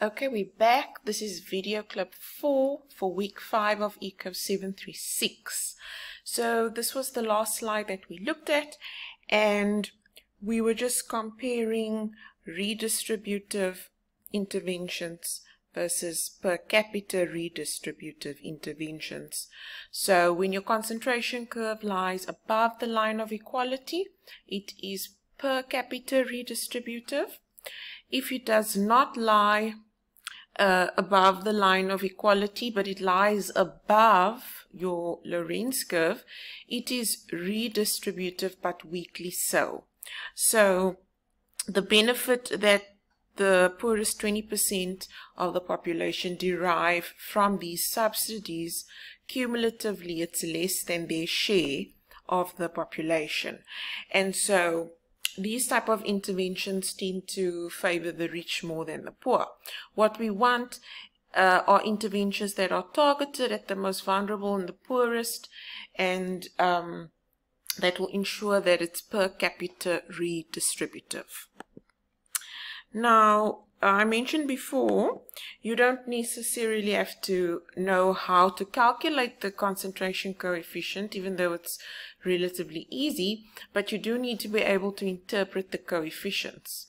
Okay, we're back. This is video clip 4 for week 5 of ECO736. So this was the last slide that we looked at, and we were just comparing redistributive interventions versus per capita redistributive interventions. So when your concentration curve lies above the line of equality, it is per capita redistributive. If it does not lie above the line of equality, but it lies above your Lorenz curve, it is redistributive but weakly so. So the benefit that the poorest 20% of the population derive from these subsidies, cumulatively it's less than their share of the population. And so these type of interventions tend to favor the rich more than the poor. What we want are interventions that are targeted at the most vulnerable and the poorest, and that will ensure that it's per capita redistributive. Now, I mentioned before, you don't necessarily have to know how to calculate the concentration coefficient, even though it's relatively easy, but you do need to be able to interpret the coefficients.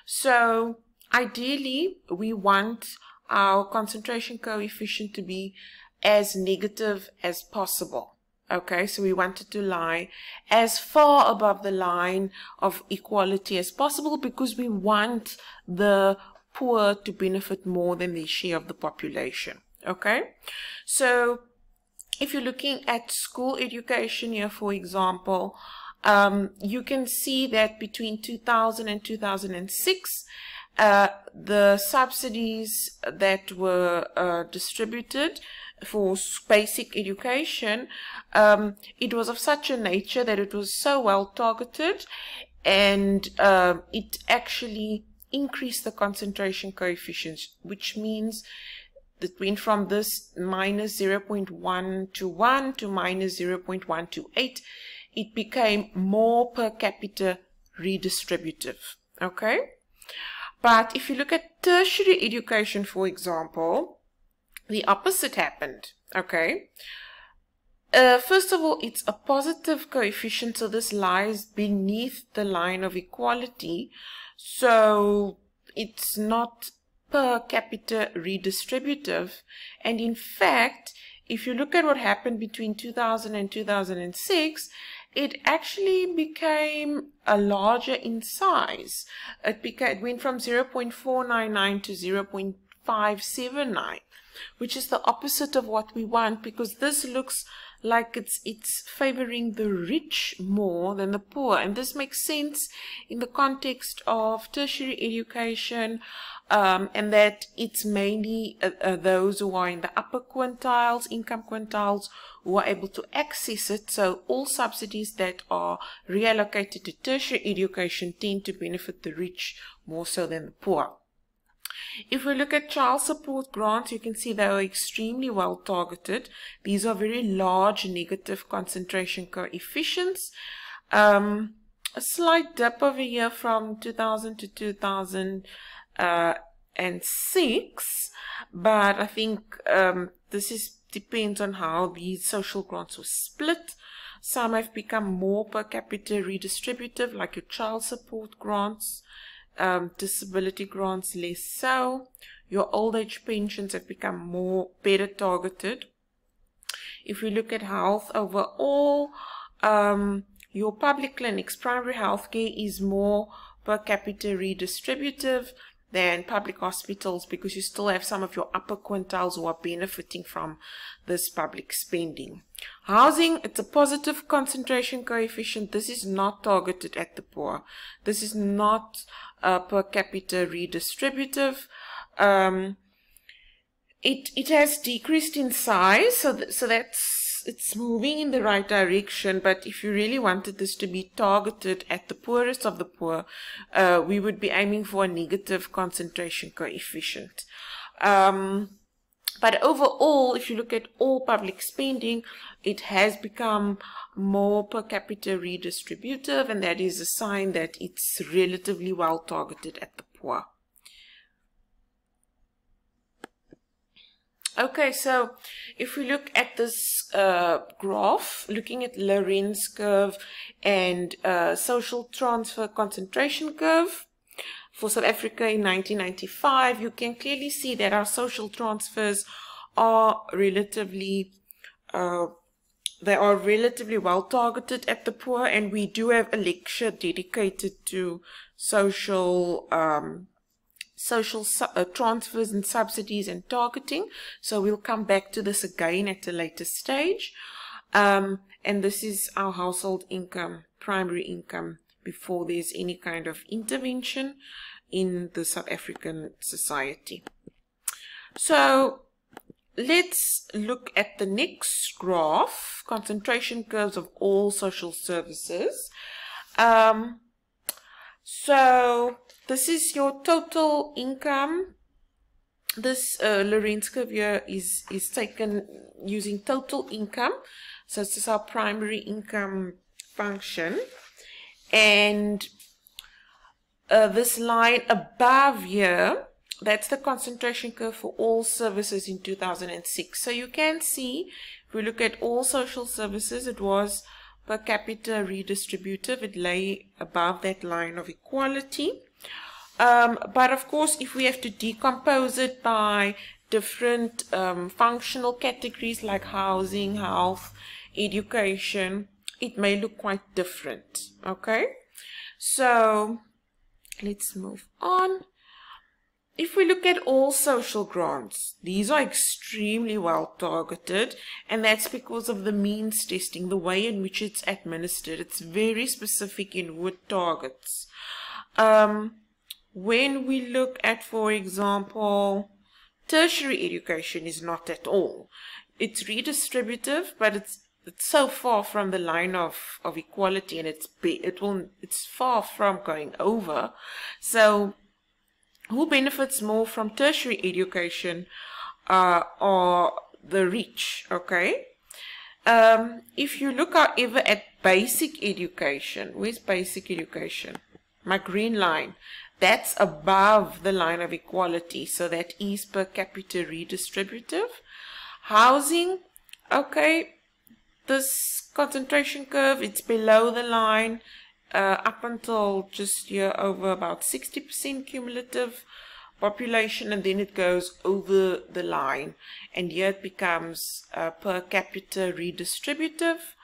So, ideally, we want our concentration coefficient to be as negative as possible. Okay, so we want it to lie as far above the line of equality as possible, because we want the poor to benefit more than their share of the population. Okay, so if you're looking at school education here, for example, you can see that between 2000 and 2006, the subsidies that were distributed for basic education, it was of such a nature that it was so well targeted, and it actually increased the concentration coefficients, which means that went from this minus 0.121 to minus 0.128. It became more per capita redistributive. Okay, but if you look at tertiary education, for example, the opposite happened. Okay, first of all, it's a positive coefficient, so this lies beneath the line of equality, so it's not per capita redistributive. And in fact, if you look at what happened between 2000 and 2006, it actually became a larger in size. It went from 0.499 to 0.579. which is the opposite of what we want, because this looks like it's favoring the rich more than the poor. And this makes sense in the context of tertiary education, and that it's mainly those who are in the upper quintiles, income quintiles, who are able to access it. So all subsidies that are reallocated to tertiary education tend to benefit the rich more so than the poor. If we look at child support grants, you can see they are extremely well targeted. These are very large negative concentration coefficients. A slight dip over here from 2000 to 2006, but I think this depends on how these social grants were split. Some have become more per capita redistributive, like your child support grants. Disability grants less so. Your old age pensions have become better targeted. If we look at health overall, your public clinics, primary health care is more per capita redistributive than public hospitals, because you still have some of your upper quintiles who are benefiting from this public spending. Housing, it's a positive concentration coefficient. This is not targeted at the poor. This is not per capita redistributive. It has decreased in size, so it's moving in the right direction. But if you really wanted this to be targeted at the poorest of the poor, we would be aiming for a negative concentration coefficient. But overall, if you look at all public spending, it has become more per capita redistributive, and that is a sign that it's relatively well targeted at the poor. Okay, so if we look at this graph, looking at Lorenz curve and social transfer concentration curve for South Africa in 1995, you can clearly see that our social transfers are relatively well targeted at the poor, and we do have a lecture dedicated to social transfers and subsidies and targeting. So we'll come back to this again at a later stage. And this is our household income, primary income, before there's any kind of intervention in the South African society. So let's look at the next graph, concentration curves of all social services. So this is your total income. This Lorenz curve here is taken using total income. So this is our primary income function. And this line above here, that's the concentration curve for all services in 2006. So you can see, if we look at all social services, it was per capita redistributive. It lay above that line of equality. But of course, if we have to decompose it by different functional categories like housing, health, education, it may look quite different. Okay, so let's move on. If we look at all social grants, these are extremely well targeted, and that's because of the means testing, the way in which it's administered. It's very specific in who it targets. When we look at, for example, tertiary education is not at all. It's redistributive, but it's so far from the line of equality, and it's far from going over. So who benefits more from tertiary education are the rich, okay? If you look, however, at basic education, where's basic education? My green line, that's above the line of equality, so that is per capita redistributive. Housing, okay, this concentration curve, it's below the line, up until just here over about 60% cumulative population, and then it goes over the line, and here it becomes per capita redistributive,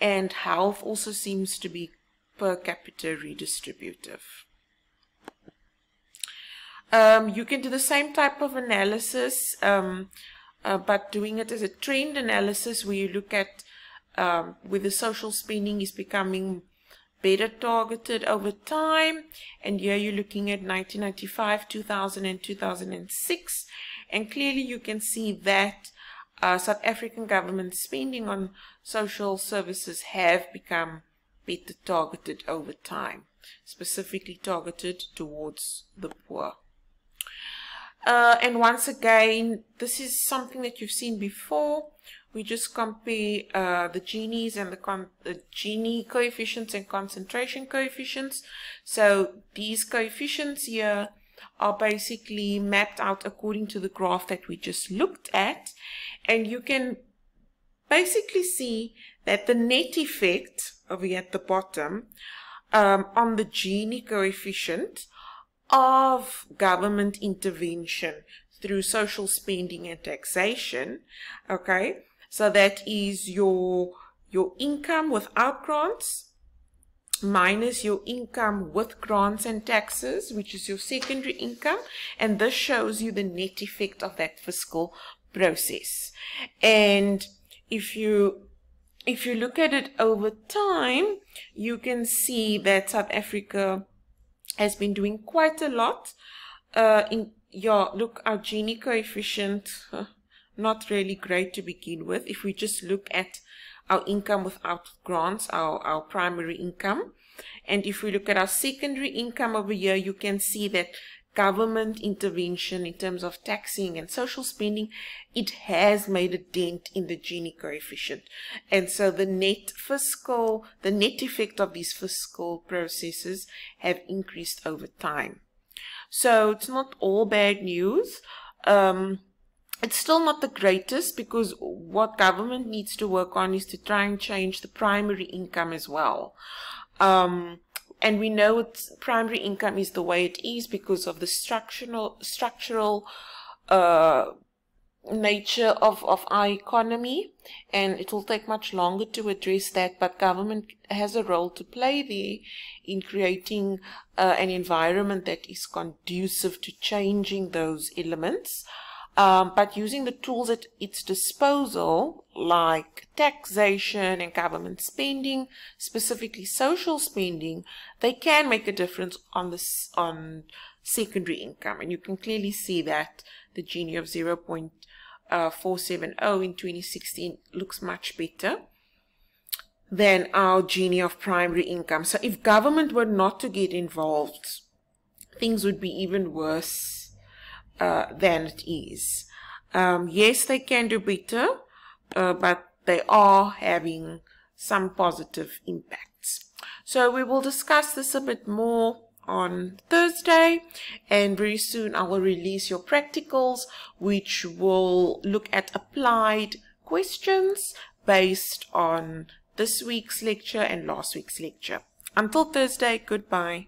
and health also seems to be per capita redistributive. You can do the same type of analysis, but doing it as a trend analysis, where you look at whether social spending is becoming better targeted over time. And here you're looking at 1995, 2000 and 2006, and clearly you can see that South African government spending on social services have become better targeted over time, specifically targeted towards the poor. And once again, this is something that you've seen before. We just compare the Ginis and the Gini coefficients and concentration coefficients. So these coefficients here are basically mapped out according to the graph that we just looked at. And you can basically see that the net effect over here at the bottom on the Gini coefficient of government intervention through social spending and taxation, okay, so that is your income without grants minus your income with grants and taxes, which is your secondary income, and this shows you the net effect of that fiscal process. And if you look at it over time, you can see that South Africa has been doing quite a lot. Look, our Gini coefficient, not really great to begin with. If we just look at our income without grants, our primary income, and if we look at our secondary income over here, you can see that government intervention in terms of taxing and social spending, it has made a dent in the Gini coefficient. And so the net effect of these fiscal processes have increased over time. So it's not all bad news. It's still not the greatest, because what government needs to work on is to try and change the primary income as well. And we know primary income is the way it is because of the structural nature of our economy, and it will take much longer to address that, but government has a role to play there in creating an environment that is conducive to changing those elements. But using the tools at its disposal, like taxation and government spending, specifically social spending, they can make a difference on secondary income. And you can clearly see that the Gini of 0.470 in 2016 looks much better than our Gini of primary income. So if government were not to get involved, things would be even worse than it is. Yes, they can do better, but they are having some positive impacts. So we will discuss this a bit more on Thursday, and very soon I will release your practicals, which will look at applied questions based on this week's lecture and last week's lecture. Until Thursday, goodbye.